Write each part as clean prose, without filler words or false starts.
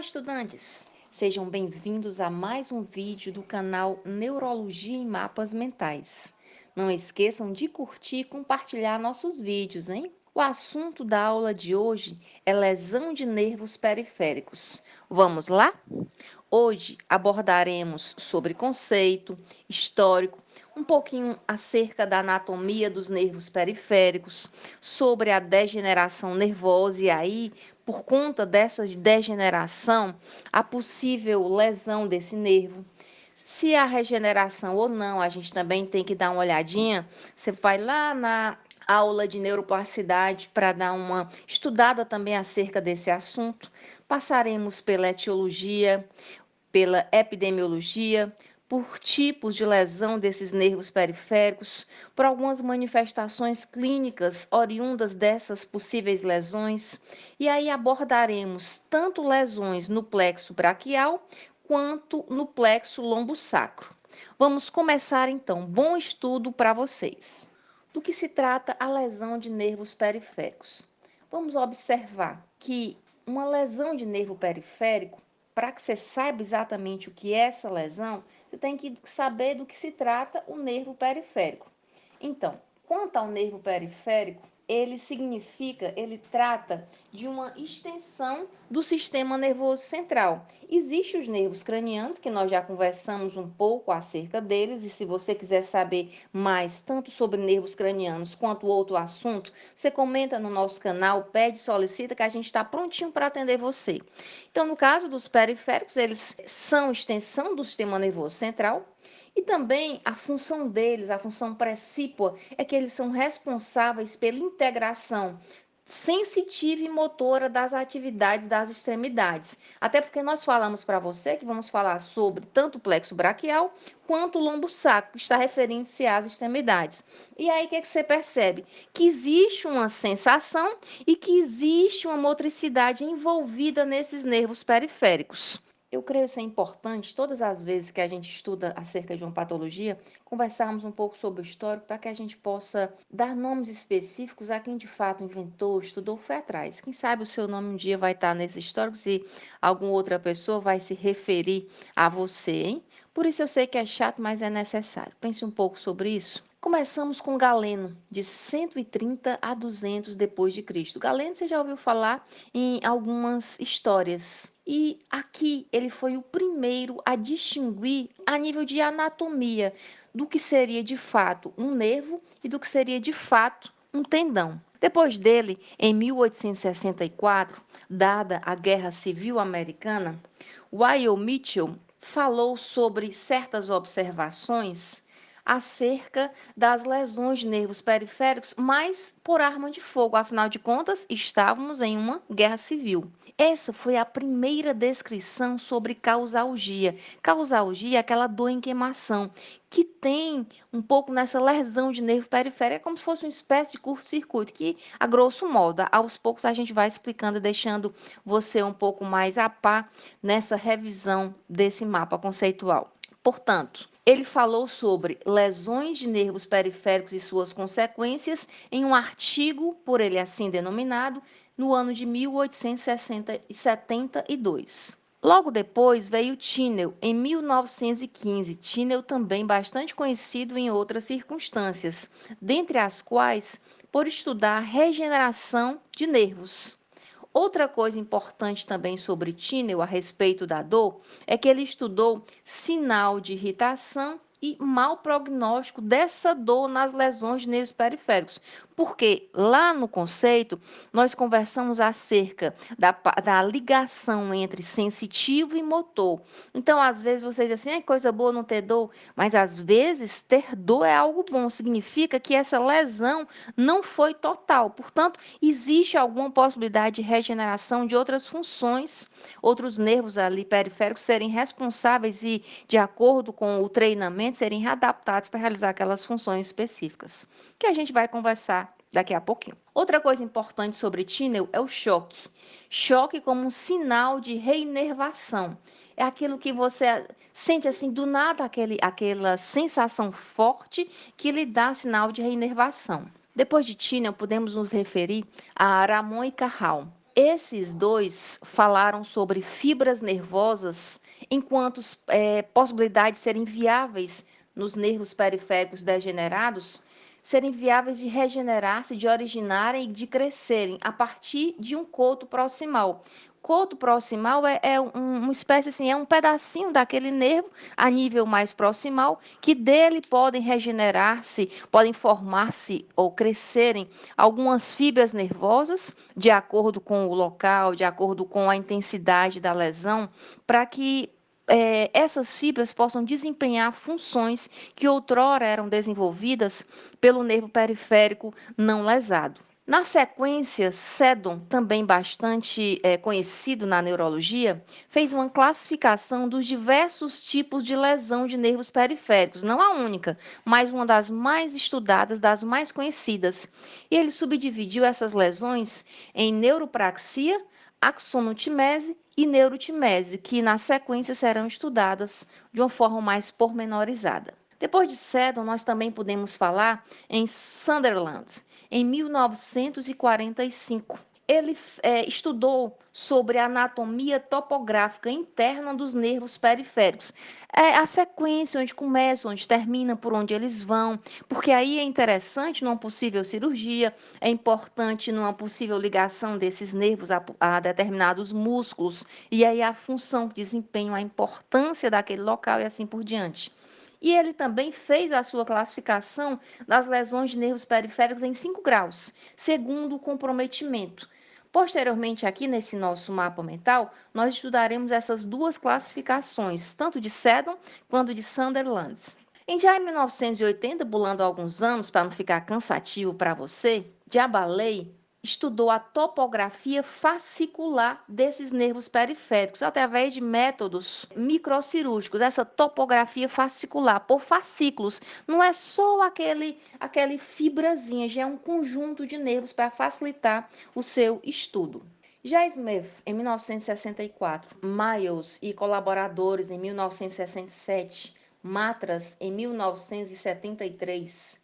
estudantes! Sejam bem-vindos a mais um vídeo do canal Neurologia em Mapas Mentais. Não esqueçam de curtir e compartilhar nossos vídeos, hein? O assunto da aula de hoje é lesão de nervos periféricos. Vamos lá? Hoje abordaremos sobre conceito, histórico, um pouquinho acerca da anatomia dos nervos periféricos, sobre a degeneração nervosa e aí, por conta dessa degeneração, a possível lesão desse nervo. Se há regeneração ou não, a gente também tem que dar uma olhadinha. Você vai lá na aula de neuroplasticidade para dar uma estudada também acerca desse assunto. Passaremos pela etiologia, pela epidemiologia, por tipos de lesão desses nervos periféricos, por algumas manifestações clínicas oriundas dessas possíveis lesões, e aí abordaremos tanto lesões no plexo braquial quanto no plexo lombosacro. Vamos começar então. Bom estudo para vocês. Do que se trata a lesão de nervos periféricos? Vamos observar que uma lesão de nervo periférico, para que você saiba exatamente o que é essa lesão, você tem que saber do que se trata o nervo periférico. Então, quanto ao nervo periférico, ele trata de uma extensão do sistema nervoso central. Existem os nervos cranianos, que nós já conversamos um pouco acerca deles, e se você quiser saber mais, tanto sobre nervos cranianos quanto outro assunto, você comenta no nosso canal, pede, solicita, que a gente está prontinho para atender você. Então, no caso dos periféricos, eles são extensão do sistema nervoso central, e também a função deles, a função precípua, é que eles são responsáveis pela integração sensitiva e motora das atividades das extremidades. Até porque nós falamos para você que vamos falar sobre tanto o plexo braquial quanto o lombo sacro, que está referindo-se às extremidades. E aí o que, é que você percebe? Que existe uma sensação e que existe uma motricidade envolvida nesses nervos periféricos. Eu creio ser importante, todas as vezes que a gente estuda acerca de uma patologia, conversarmos um pouco sobre o histórico para que a gente possa dar nomes específicos a quem de fato inventou, estudou, foi atrás. Quem sabe o seu nome um dia vai estar nesse histórico, se alguma outra pessoa vai se referir a você, hein? Por isso eu sei que é chato, mas é necessário. Pense um pouco sobre isso. Começamos com Galeno, de 130 a 200 depois de Cristo. Galeno, você já ouviu falar em algumas histórias. E aqui ele foi o primeiro a distinguir a nível de anatomia do que seria de fato um nervo e do que seria de fato um tendão. Depois dele, em 1864, dada a Guerra Civil Americana, Wyle Mitchell falou sobre certas observações acerca das lesões de nervos periféricos, mas por arma de fogo. Afinal de contas, estávamos em uma guerra civil. Essa foi a primeira descrição sobre causalgia. Causalgia é aquela dor em queimação, que tem um pouco nessa lesão de nervo periférico, é como se fosse uma espécie de curto-circuito, que, a grosso modo, aos poucos a gente vai explicando e deixando você um pouco mais a par nessa revisão desse mapa conceitual. Portanto, ele falou sobre lesões de nervos periféricos e suas consequências em um artigo, por ele assim denominado, no ano de 1872. Logo depois veio Tinel, em 1915. Tinel também bastante conhecido em outras circunstâncias, dentre as quais por estudar a regeneração de nervos. Outra coisa importante também sobre Tinel a respeito da dor é que ele estudou sinal de irritação e mau prognóstico dessa dor nas lesões de nervos periféricos. Porque lá no conceito, nós conversamos acerca da ligação entre sensitivo e motor. Então, às vezes, você diz assim, é coisa boa não ter dor, mas às vezes ter dor é algo bom, significa que essa lesão não foi total. Portanto, existe alguma possibilidade de regeneração de outras funções, outros nervos ali periféricos serem responsáveis e, de acordo com o treinamento, serem readaptados para realizar aquelas funções específicas, que a gente vai conversar daqui a pouquinho. Outra coisa importante sobre Tinel é o choque. Choque como um sinal de reinervação. É aquilo que você sente assim do nada, aquela sensação forte que lhe dá sinal de reinervação. Depois de Tinel, podemos nos referir a Ramon e Cajal. Esses dois falaram sobre fibras nervosas enquanto possibilidades de serem viáveis nos nervos periféricos degenerados, serem viáveis de regenerar-se, de originarem e de crescerem a partir de um coto proximal. Coto proximal é uma espécie assim, é um pedacinho daquele nervo a nível mais proximal, que dele podem regenerar-se, podem formar-se ou crescerem algumas fibras nervosas, de acordo com o local, de acordo com a intensidade da lesão, para que essas fibras possam desempenhar funções que outrora eram desenvolvidas pelo nervo periférico não lesado. Na sequência, Seddon, também bastante conhecido na neurologia, fez uma classificação dos diversos tipos de lesão de nervos periféricos, não a única, mas uma das mais estudadas, das mais conhecidas. E ele subdividiu essas lesões em neuropraxia, axonotimese e neurotimese, que na sequência serão estudadas de uma forma mais pormenorizada. Depois de Seddon, nós também podemos falar em Sunderland, em 1945. Ele estudou sobre a anatomia topográfica interna dos nervos periféricos. A sequência, onde começa, onde termina, por onde eles vão, porque aí é interessante numa possível cirurgia, é importante numa possível ligação desses nervos a determinados músculos, e aí a função que desempenham, a importância daquele local e assim por diante. E ele também fez a sua classificação das lesões de nervos periféricos em 5 graus, segundo o comprometimento. Posteriormente, aqui nesse nosso mapa mental, nós estudaremos essas duas classificações, tanto de Seddon quanto de Sunderland. Já em 1980, pulando alguns anos para não ficar cansativo para você, Diabalei estudou a topografia fascicular desses nervos periféricos através de métodos microcirúrgicos. Essa topografia fascicular por fascículos, não é só aquele fibrazinha, já é um conjunto de nervos para facilitar o seu estudo. Já Smith, em 1964, Miles e colaboradores em 1967, Matras em 1973,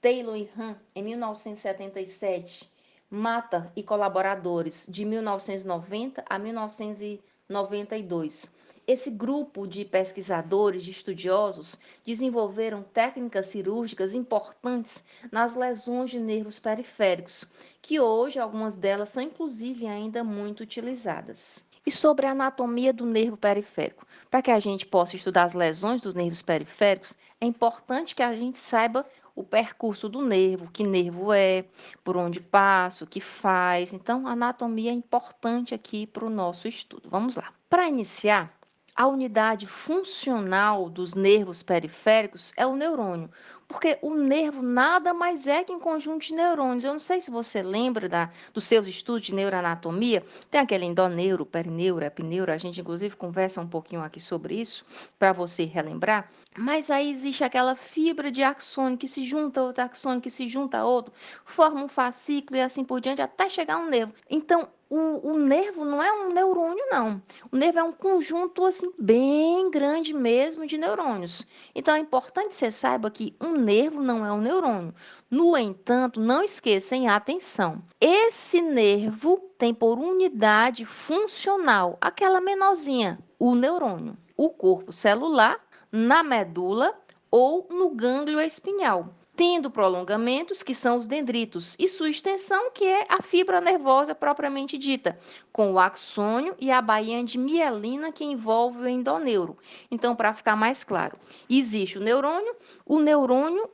Taylor e Han em 1977, Mata e colaboradores de 1990 a 1992. Esse grupo de pesquisadores, de estudiosos, desenvolveram técnicas cirúrgicas importantes nas lesões de nervos periféricos, que hoje algumas delas são inclusive ainda muito utilizadas. E sobre a anatomia do nervo periférico. Para que a gente possa estudar as lesões dos nervos periféricos, é importante que a gente saiba o percurso do nervo, que nervo é, por onde passa, o que faz. Então, a anatomia é importante aqui para o nosso estudo. Vamos lá. Para iniciar, a unidade funcional dos nervos periféricos é o neurônio, porque o nervo nada mais é que um conjunto de neurônios. Eu não sei se você lembra dos seus estudos de neuroanatomia, tem aquele endoneuro, perineuro, epineuro, a gente inclusive conversa um pouquinho aqui sobre isso, para você relembrar. Mas aí existe aquela fibra de axônio que se junta a outro axônio, que se junta a outro, forma um fascículo e assim por diante, até chegar um nervo. Então, o nervo não é um neurônio, não. O nervo é um conjunto assim bem grande mesmo de neurônios. Então é importante que você saiba que um nervo não é um neurônio. No entanto, não esqueçam, atenção. Esse nervo tem por unidade funcional aquela menorzinha, o neurônio, o corpo celular, na medula ou no gânglio espinhal, tendo prolongamentos, que são os dendritos, e sua extensão, que é a fibra nervosa propriamente dita, com o axônio e a bainha de mielina que envolve o endoneuro. Então, para ficar mais claro, existe o neurônio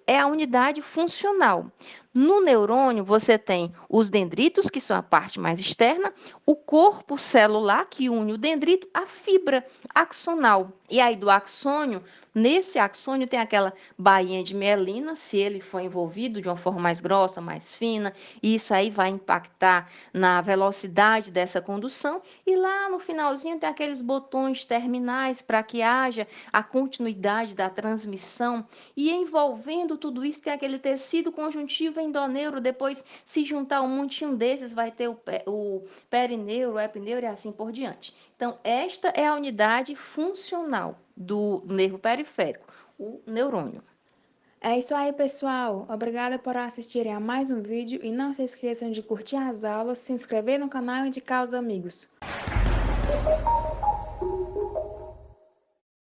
é a unidade funcional. No neurônio, você tem os dendritos, que são a parte mais externa, o corpo celular, que une o dendrito, a fibra axonal. E aí, do axônio, nesse axônio tem aquela bainha de mielina, se ele for envolvido de uma forma mais grossa, mais fina, e isso aí vai impactar na velocidade dessa condução. E lá no finalzinho tem aqueles botões terminais para que haja a continuidade da transmissão. E envolvendo tudo isso tem aquele tecido conjuntivo endoneuro. Depois, se juntar um montinho desses, vai ter o perineuro, o epineuro e assim por diante. Então, esta é a unidade funcional do nervo periférico, o neurônio. É isso aí, pessoal. Obrigada por assistirem a mais um vídeo e não se esqueçam de curtir as aulas, se inscrever no canal e indicar aos amigos.